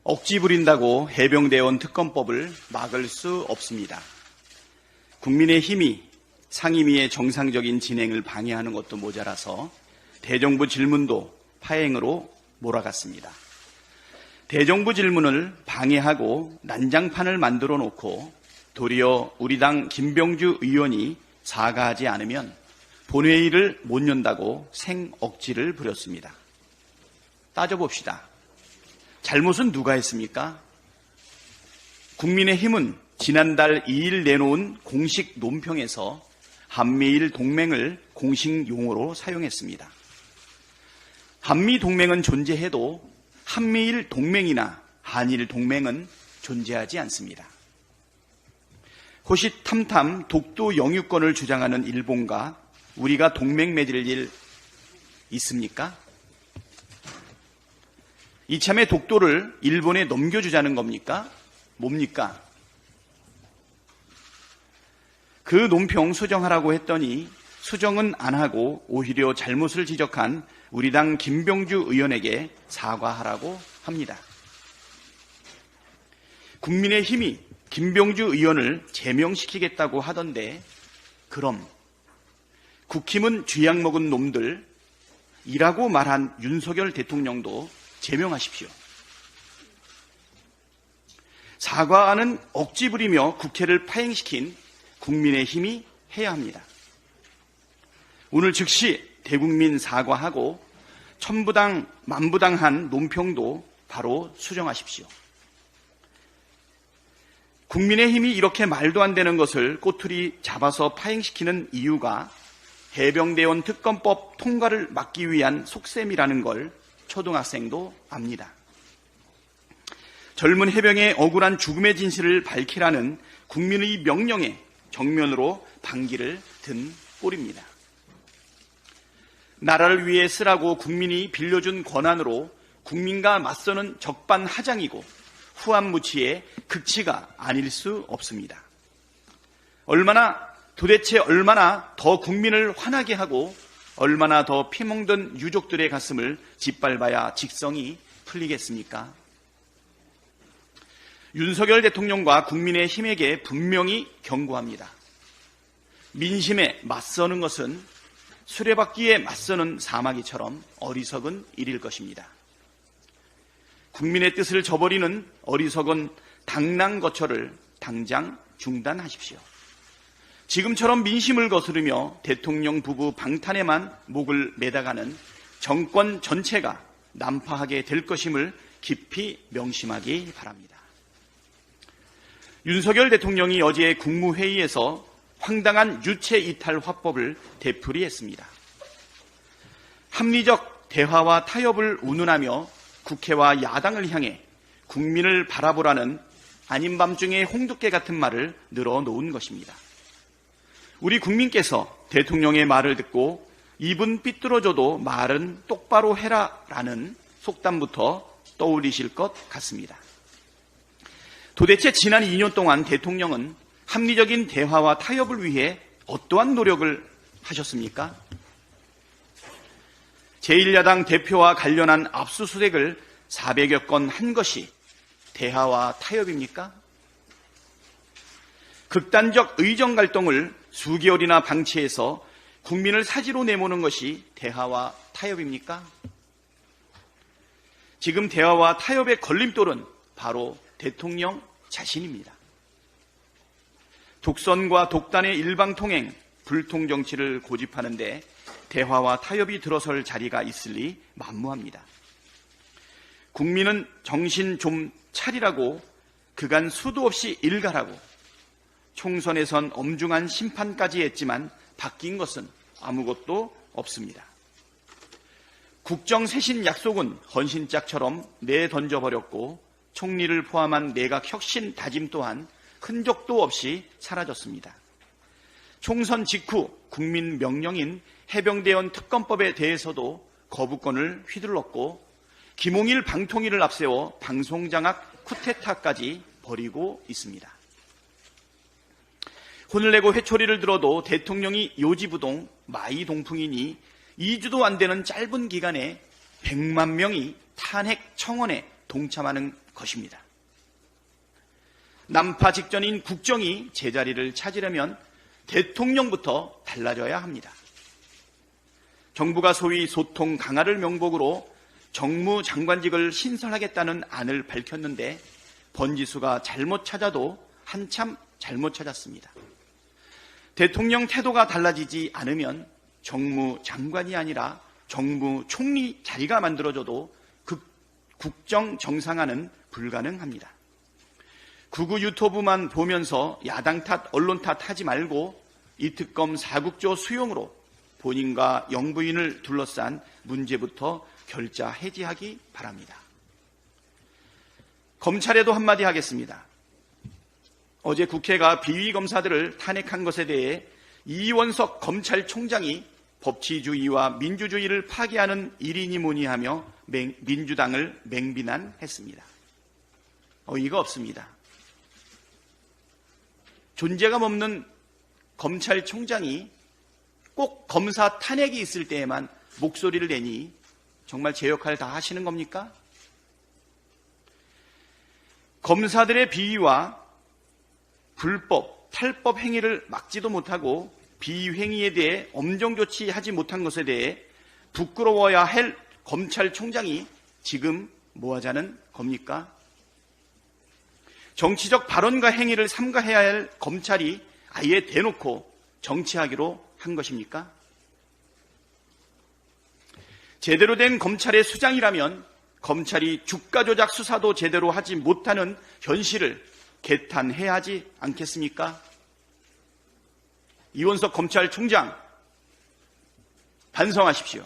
억지 부린다고 해병대원 특검법을 막을 수 없습니다. 국민의힘이 상임위의 정상적인 진행을 방해하는 것도 모자라서 대정부 질문도 파행으로 몰아갔습니다. 대정부 질문을 방해하고 난장판을 만들어 놓고 도리어 우리 당 김병주 의원이 사과하지 않으면 본회의를 못 연다고 생억지를 부렸습니다. 따져봅시다. 잘못은 누가 했습니까? 국민의힘은 지난달 2일 내놓은 공식 논평에서 한미일 동맹을 공식 용어로 사용했습니다. 한미 동맹은 존재해도 한미일 동맹이나 한일 동맹은 존재하지 않습니다. 호시탐탐 독도 영유권을 주장하는 일본과 우리가 동맹 맺을 일 있습니까? 이참에 독도를 일본에 넘겨주자는 겁니까? 뭡니까? 그 논평 수정하라고 했더니 수정은 안 하고 오히려 잘못을 지적한 우리 당 김병주 의원에게 사과하라고 합니다. 국민의힘이 김병주 의원을 제명시키겠다고 하던데 그럼 국힘은 쥐약 먹은 놈들이라고 말한 윤석열 대통령도 제명하십시오. 사과는 억지 부리며 국회를 파행시킨 국민의힘이 해야 합니다. 오늘 즉시 대국민 사과하고 천부당 만부당한 논평도 바로 수정하십시오. 국민의힘이 이렇게 말도 안 되는 것을 꼬투리 잡아서 파행시키는 이유가 해병대원 특검법 통과를 막기 위한 속셈이라는 걸 초등학생도 압니다. 젊은 해병의 억울한 죽음의 진실을 밝히라는 국민의 명령에 정면으로 반기를 든 꼴입니다. 나라를 위해 쓰라고 국민이 빌려준 권한으로 국민과 맞서는 적반하장이고 후한무치의 극치가 아닐 수 없습니다. 도대체 얼마나 더 국민을 화나게 하고 얼마나 더 피멍든 유족들의 가슴을 짓밟아야 직성이 풀리겠습니까? 윤석열 대통령과 국민의힘에게 분명히 경고합니다. 민심에 맞서는 것은 수레바퀴에 맞서는 사마귀처럼 어리석은 일일 것입니다. 국민의 뜻을 저버리는 어리석은 당랑거철을 당장 중단하십시오. 지금처럼 민심을 거스르며 대통령 부부 방탄에만 목을 매다가는 정권 전체가 난파하게 될 것임을 깊이 명심하기 바랍니다. 윤석열 대통령이 어제 국무회의에서 황당한 유체 이탈 화법을 되풀이했습니다. 합리적 대화와 타협을 운운하며 국회와 야당을 향해 국민을 바라보라는 아닌 밤중에 홍두깨 같은 말을 늘어놓은 것입니다. 우리 국민께서 대통령의 말을 듣고 입은 삐뚤어져도 말은 똑바로 해라라는 속담부터 떠올리실 것 같습니다. 도대체 지난 2년 동안 대통령은 합리적인 대화와 타협을 위해 어떠한 노력을 하셨습니까? 제1야당 대표와 관련한 압수수색을 400여 건 한 것이 대화와 타협입니까? 극단적 의정 갈등을 수개월이나 방치해서 국민을 사지로 내모는 것이 대화와 타협입니까? 지금 대화와 타협의 걸림돌은 바로 대통령 자신입니다. 독선과 독단의 일방통행, 불통정치를 고집하는데 대화와 타협이 들어설 자리가 있으리 만무합니다. 국민은 정신 좀 차리라고 그간 수도 없이 일가라고 총선에선 엄중한 심판까지 했지만 바뀐 것은 아무것도 없습니다. 국정쇄신 약속은 헌신짝처럼 내던져버렸고 총리를 포함한 내각 혁신 다짐 또한 흔적도 없이 사라졌습니다. 총선 직후 국민 명령인 해병대원 특검법에 대해서도 거부권을 휘둘렀고 김홍일 방통위를 앞세워 방송장악 쿠데타까지 벌이고 있습니다. 혼을 내고 회초리를 들어도 대통령이 요지부동 마이동풍이니 2주도 안 되는 짧은 기간에 100만 명이 탄핵 청원에 동참하는 것입니다. 난파 직전인 국정이 제자리를 찾으려면 대통령부터 달라져야 합니다. 정부가 소위 소통 강화를 명목으로 정무장관직을 신설하겠다는 안을 밝혔는데 번지수가 잘못 찾아도 한참 잘못 찾았습니다. 대통령 태도가 달라지지 않으면 정무장관이 아니라 정무총리 자리가 만들어져도 국정 정상화는 불가능합니다. 극우 유튜브만 보면서 야당 탓, 언론 탓 하지 말고 이 특검 4국조 수용으로 본인과 영부인을 둘러싼 문제부터 결자 해지하기 바랍니다. 검찰에도 한마디 하겠습니다. 어제 국회가 비위검사들을 탄핵한 것에 대해 이원석 검찰총장이 법치주의와 민주주의를 파괴하는 일이니 뭐니 하며 민주당을 맹비난했습니다. 어이가 없습니다. 존재감 없는 검찰총장이 꼭 검사 탄핵이 있을 때에만 목소리를 내니 정말 제 역할 다 하시는 겁니까? 검사들의 비위와 불법, 탈법 행위를 막지도 못하고 비행위에 대해 엄정 조치하지 못한 것에 대해 부끄러워야 할 검찰총장이 지금 뭐 하자는 겁니까? 정치적 발언과 행위를 삼가해야 할 검찰이 아예 대놓고 정치하기로 한 것입니까? 제대로 된 검찰의 수장이라면 검찰이 주가 조작 수사도 제대로 하지 못하는 현실을 개탄해야 하지 않겠습니까? 이원석 검찰총장 반성하십시오.